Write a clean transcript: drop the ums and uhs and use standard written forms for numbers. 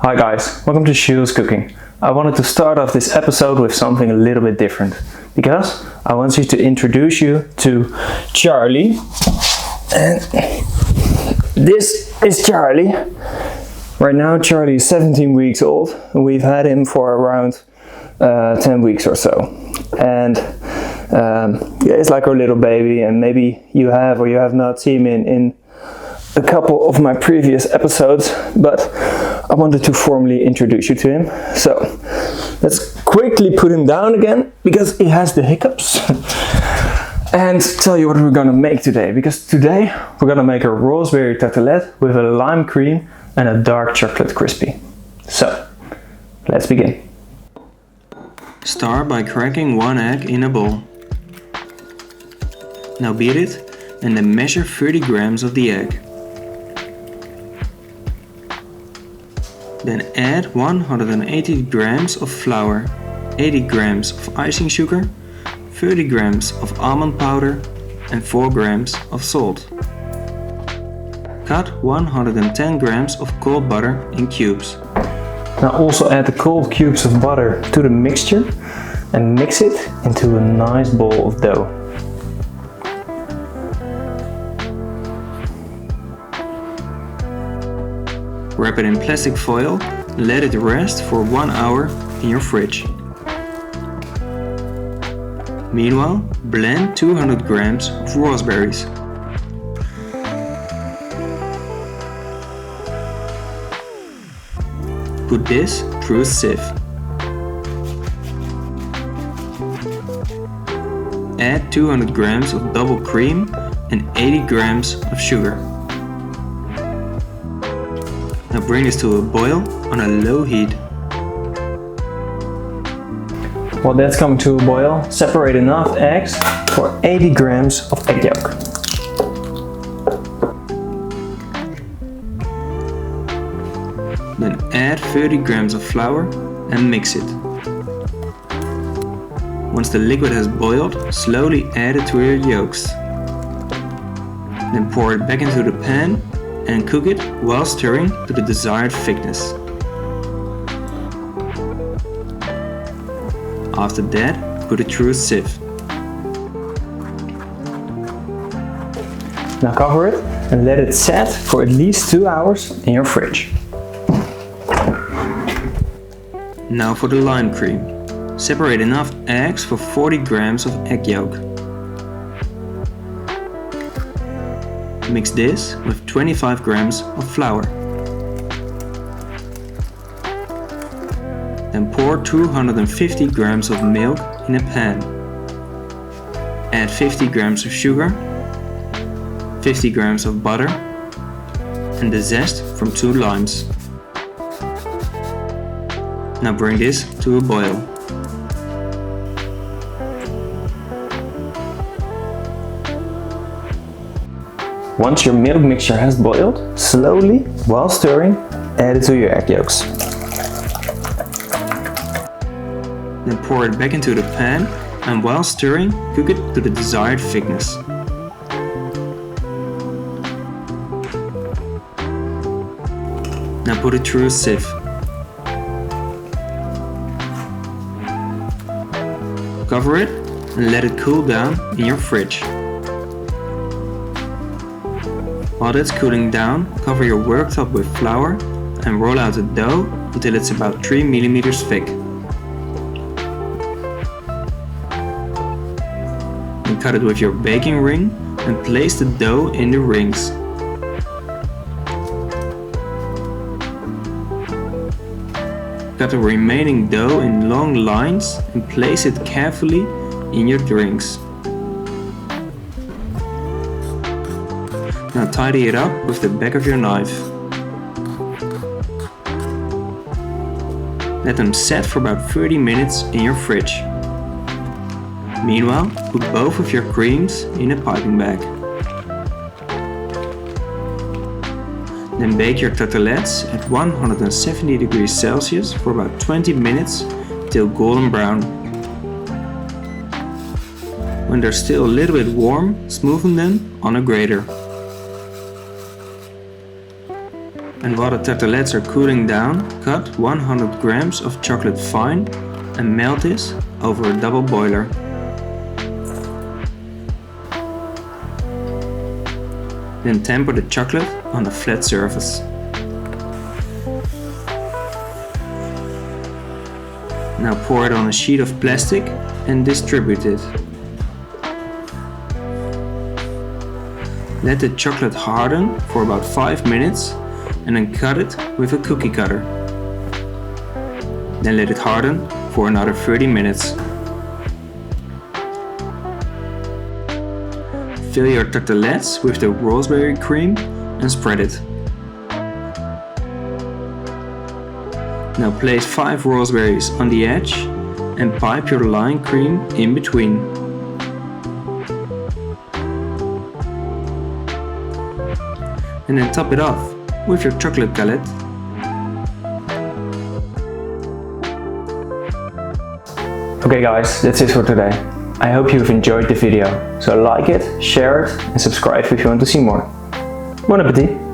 Hi guys, welcome to Shield's Cooking. I wanted to start off this episode with something a little bit different because I want you to introduce you to Charlie. And this is Charlie. Right now Charlie is 17 weeks old and we've had him for around 10 weeks or so. And it's like our little baby, and maybe you have or you have not seen him in a couple of my previous episodes, but I wanted to formally introduce you to him. So let's quickly put him down again because he has the hiccups and tell you what we're gonna make today, because today we're gonna make a raspberry tartelette with a lime cream and a dark chocolate crispy. So let's begin. Start by cracking 1 egg in a bowl. Now beat it and then measure 30 grams of the egg. Then add 180 grams of flour, 80 grams of icing sugar, 30 grams of almond powder and 4 grams of salt. Cut 110 grams of cold butter in cubes. Now also add the cold cubes of butter to the mixture and mix it into a nice ball of dough. Wrap it in plastic foil and let it rest for 1 hour in your fridge. Meanwhile, blend 200 grams of raspberries. Put this through a sieve. Add 200 grams of double cream and 80 grams of sugar. Now bring this to a boil on a low heat. While that's coming to a boil, separate enough eggs for 80 grams of egg yolk. Then add 30 grams of flour and mix it. Once the liquid has boiled, slowly add it to your yolks. Then pour it back into the pan and cook it while stirring to the desired thickness. After that, put it through a sieve. Now cover it and let it set for at least 2 hours in your fridge. Now for the lime cream. Separate enough eggs for 40 grams of egg yolk. Mix this with 25 grams of flour. Then pour 250 grams of milk in a pan. Add 50 grams of sugar, 50 grams of butter, and the zest from 2 limes. Now bring this to a boil. Once your milk mixture has boiled, slowly, while stirring, add it to your egg yolks. Then pour it back into the pan and while stirring, cook it to the desired thickness. Now put it through a sieve. Cover it and let it cool down in your fridge. While that's cooling down, cover your worktop with flour and roll out the dough until it's about 3 mm thick. Then cut it with your baking ring and place the dough in the rings. Cut the remaining dough in long lines and place it carefully in your rings. Now tidy it up with the back of your knife. Let them set for about 30 minutes in your fridge. Meanwhile, put both of your creams in a piping bag. Then bake your tartelettes at 170 degrees Celsius for about 20 minutes till golden brown. When they're still a little bit warm, smoothen them on a grater. And while the tartelettes are cooling down, cut 100 grams of chocolate fine and melt this over a double boiler. Then temper the chocolate on a flat surface. Now pour it on a sheet of plastic and distribute it. Let the chocolate harden for about 5 minutes and then cut it with a cookie cutter. Then let it harden for another 30 minutes. Fill your tartelettes with the raspberry cream and spread it. Now place 5 raspberries on the edge and pipe your lime cream in between. And then top it off with your chocolate galette. Okay guys, that's it for today. I hope you've enjoyed the video, so like it, share it and subscribe if you want to see more. Bon appetit!